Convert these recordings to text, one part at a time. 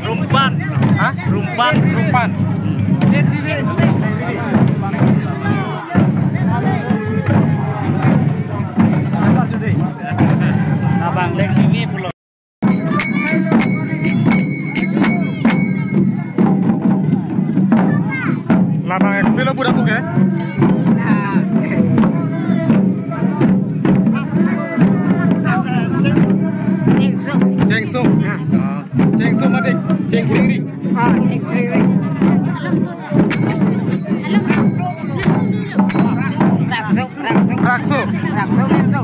Rumpan. Hah? Rumpan. Rumpan. Abang Lek TV pulau. Labang ek bilo budak buke. Cengso. Cengso madik. Ceng kering. Ceng kering. Rakso. Rakso itu.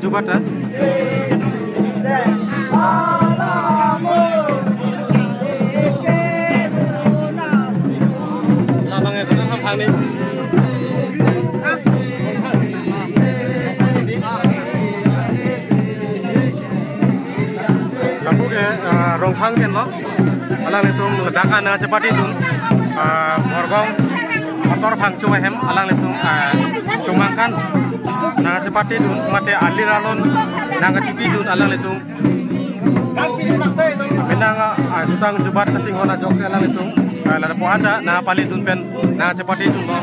Jubat dah. Labangnya sudah sampai ni. Kamu ke rongkang kan lo? Alang itu ledakan cepat itu. Morgong motor pangcu hem alang itu cuma kan. Nah cepat itu mati alir alon nang cipi itu alang itu benang tutang jubat kecing hona jok alang itu lada po ada nah paling itu pen nah cepat itu lo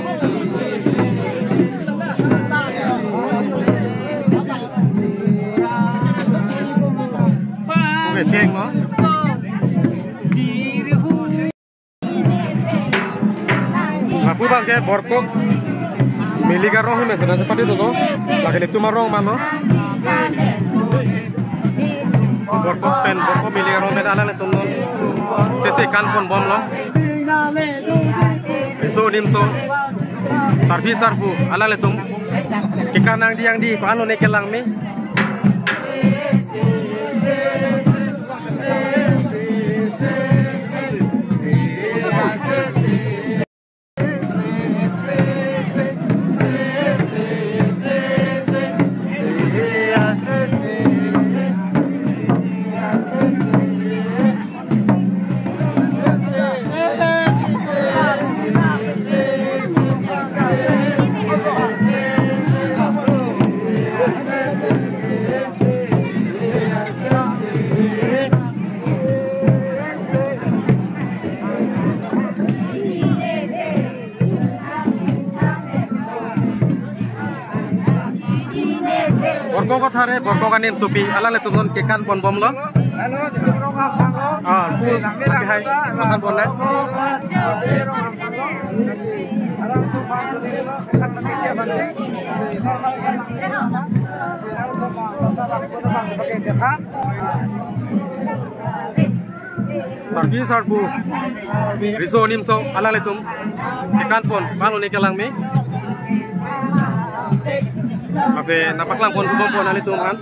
oke ceng lo aku bangke borkok Miligar roh ini sudah cepat itu loh. Lagi itu marong malo. Borkok pen, borkok miligar roh medan itu loh. Sesekan pun bom loh. Isu nimso. Sarfi sarfu alal itu. Kita nang di yang di, kau anu nekelang mi. Borko thare borko kanin supi ala le tunon kekan pon bom lo full lagi hai makan pon le sarpi sarpu riso nimso ala le tum kekan pon bang ni kelang mi masih napak lang pon bom pon ali tum kan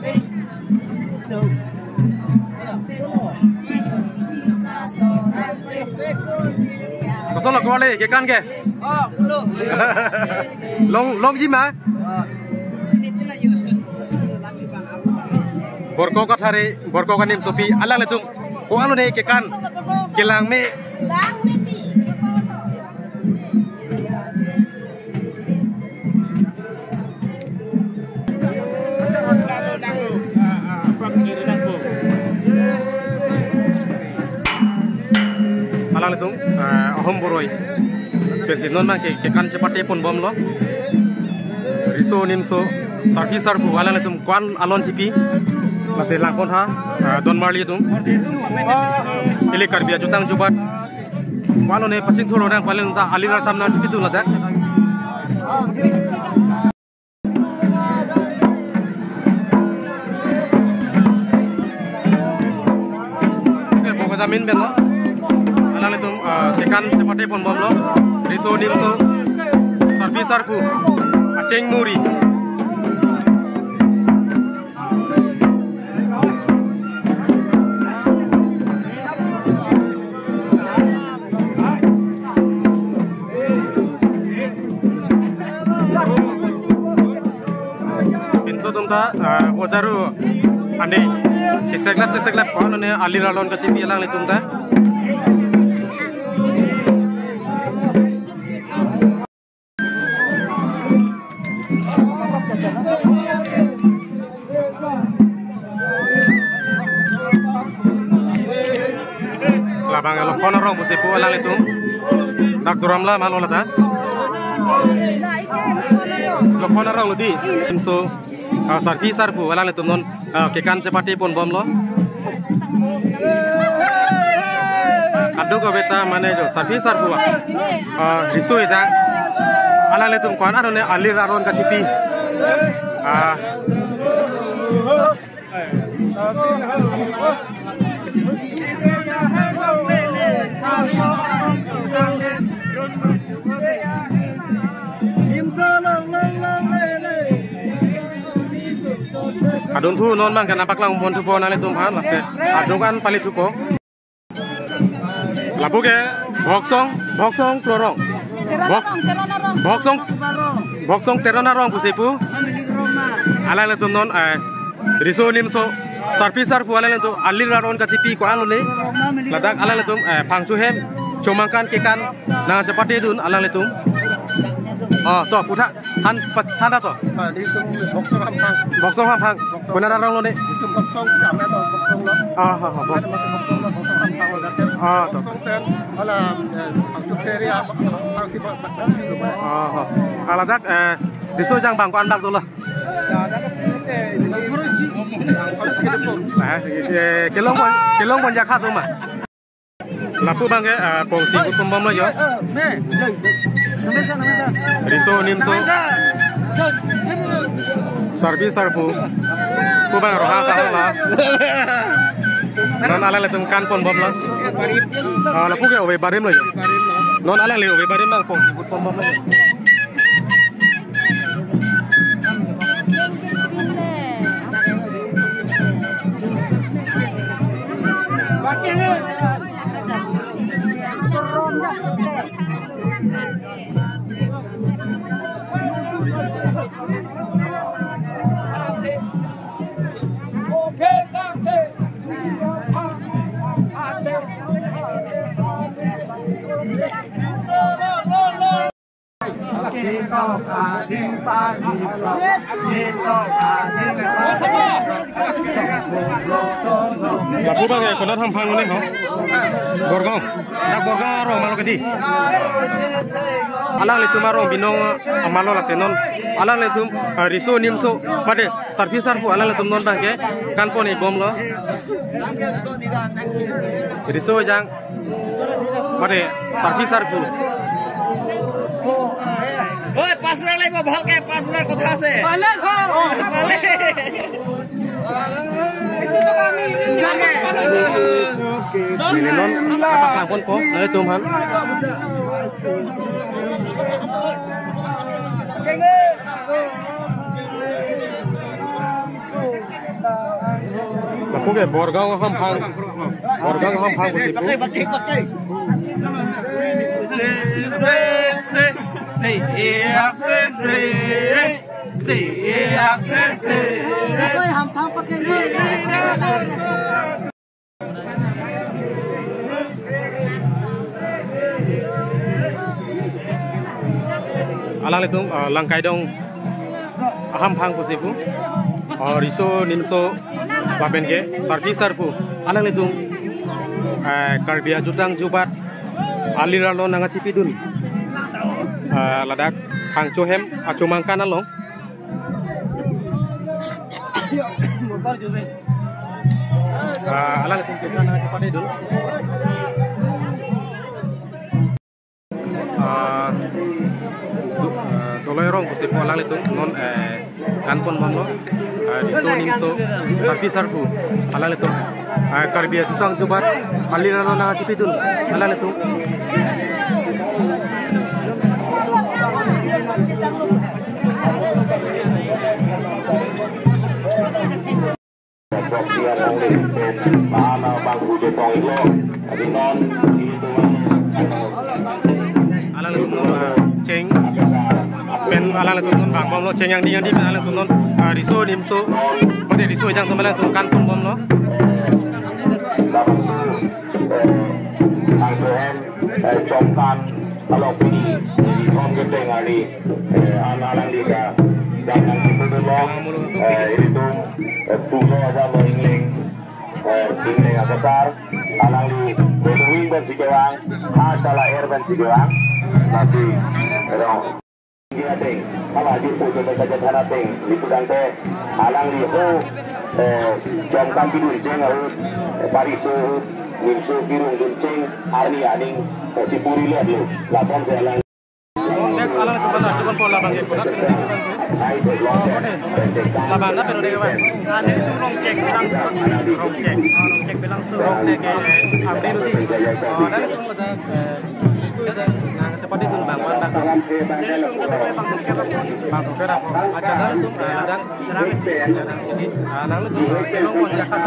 số là có đây cái can kìa long gì mà borko kathare borko kanim sopi alang letung ko anu nei ke kan kilang me alang letung ahom boroi persin non mang ke kan cepate pon bom lo riso nimso sarki sarfu alang letung kwan alon cipi masih langkon ha don marli tung ili karbia jutang jubat walo ne pacin thoro nang paling ta alira samna cipi tu ladak ke boga zamin ben lo alang letung tekan cepate pon bom lo riso nimso sarfi sarfu aceng muri ojaru ande ceseklap ko ane aliralon ka cipi alang letung ta labang lo kono rong busepu alang letung dak duramla malola ta lo kono rong ludi so sarfi sarfu alang letung non kekan cepati pon bom lo ado ko beta mane jo sarfi sarfu risu ja alang letung kwan arone alir aron ka cipi adun thu non mang kan napak lang mon thu pon ale tum han lase adun kan palit thu ko labu ke boksong klorong boksong terona rong pusepu ala le tum non riso nimso sarpi sarfu ala le tum alir ron ka cipi ko anu le ladak ala le tum phangchu hem chomangkan kekan na cepati dun ala le tum to puta han da to di tum boksong ham phang ko na rong lo ne tum boksong jam na to boksong lo boksong ham phang lo gaten to boksong ten ala phang teria phang si ala dak riso jang bang ko an bang to lo kelong bon jakha to ma lapu bang ke pongsi utum bom lo yo riso nimso sarbi sarfu ku bang roha sa la non ala le tum kan pon bom lo lapu ke obe barim lo yo non ala le obe barim bang pongsi utum bom lo lapu bang ko na tham phang ne ho borgong dak borgong ro malo kedi alang le tumaro binong amalo la senon alang le tum riso nimso pade sarfi sarfu alang le tum non bang ke kan pon e bom lo riso jang pade sarfi sarfu ओए पासरा लाई में भल के पासरा कथा से पहले ini non apakah pon ko le tum han Aku ke Borgong Hampang posipu. Alang itu langkai dong Hampang posipu. Riso nimso bapen ke sarki sarpu alang itu karbia jutang jubat aliralo nanga cipidun ladak hang cohem acumangkan along alang itu kita nanga cepat idul Tolorong posipu alang itu non kanpon mono riso nimso sarpi sarpu alang itu karbia jutang jubat aliralo nanga cipidun alang itu alang itu ceng pen alang itu non bang bom lo ceng yang di alang itu non riso nimso pada riso yang teman itu kan pun bom lo jomkan kalau ini di kom gede ngari anak-anak liga dan yang itu puso ada lo ingling ingling besar anak li benuing ben sigewang acala air ben sigewang nasi erong dia ting kalau di puso saja cara ting di pedang teh alang li ho jomkan tidur jeng parisu nimso kirung dunceng arni aning cipuri lihat lu lasan saya lang next alang itu benar cuman pola bang itu laban na pero dega ba ane itu rong cek bilang rong cek abdi ruti dan itu ada nang cepat itu bang bang kera aja dan itu dan serang sini nang itu kelong mon jakat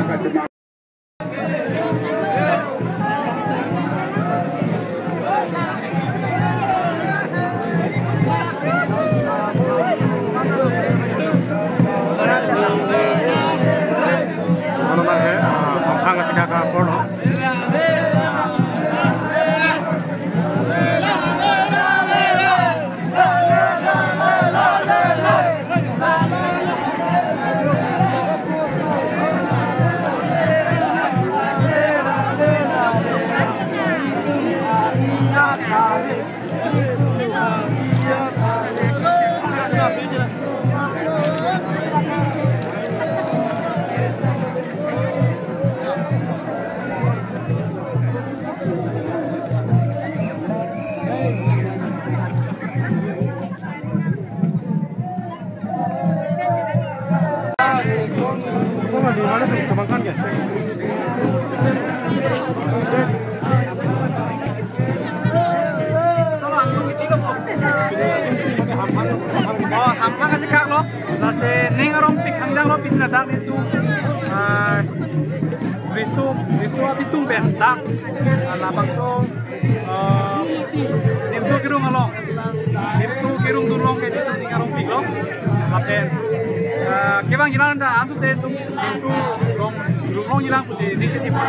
Hampang aja kak lo, nasi nengarong pik hangjang lo pik nadang itu risu api tumben tak, labang so nimso kirung along, nimso kirung dulong kayak itu nengarong pik lo, lapen kebang jiran dah antu saya tu nimso long jiran kusi nikceti pun.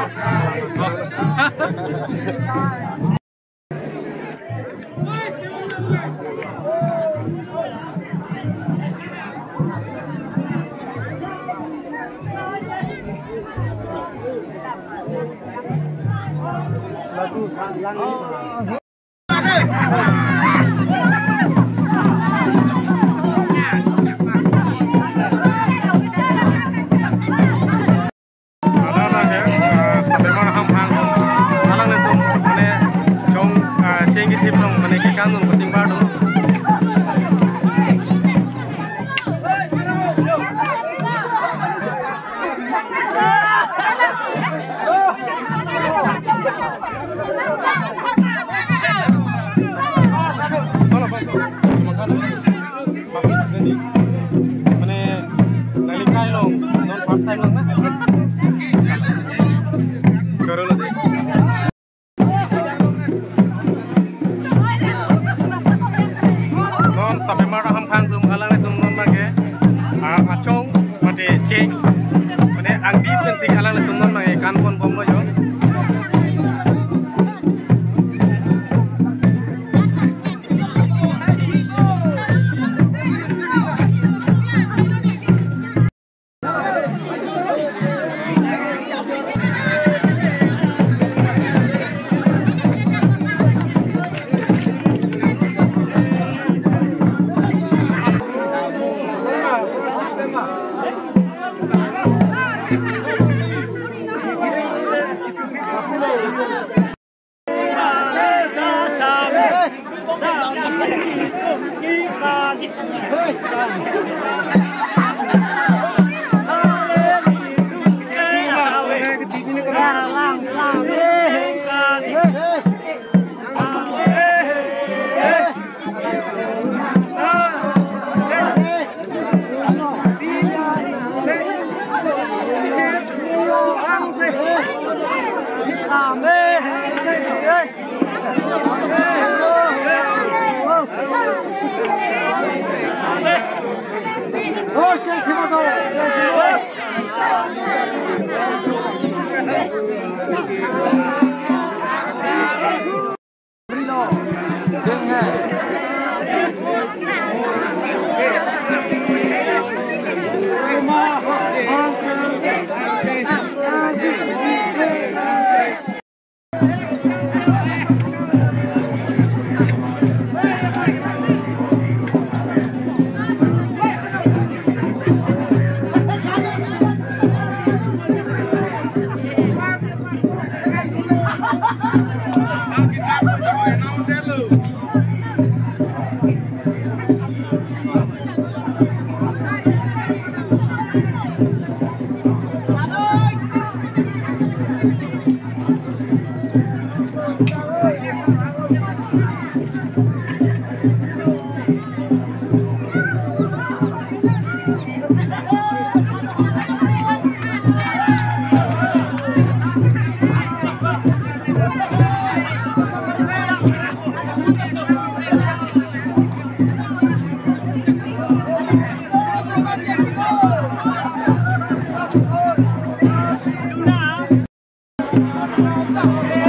lo yo. Nah.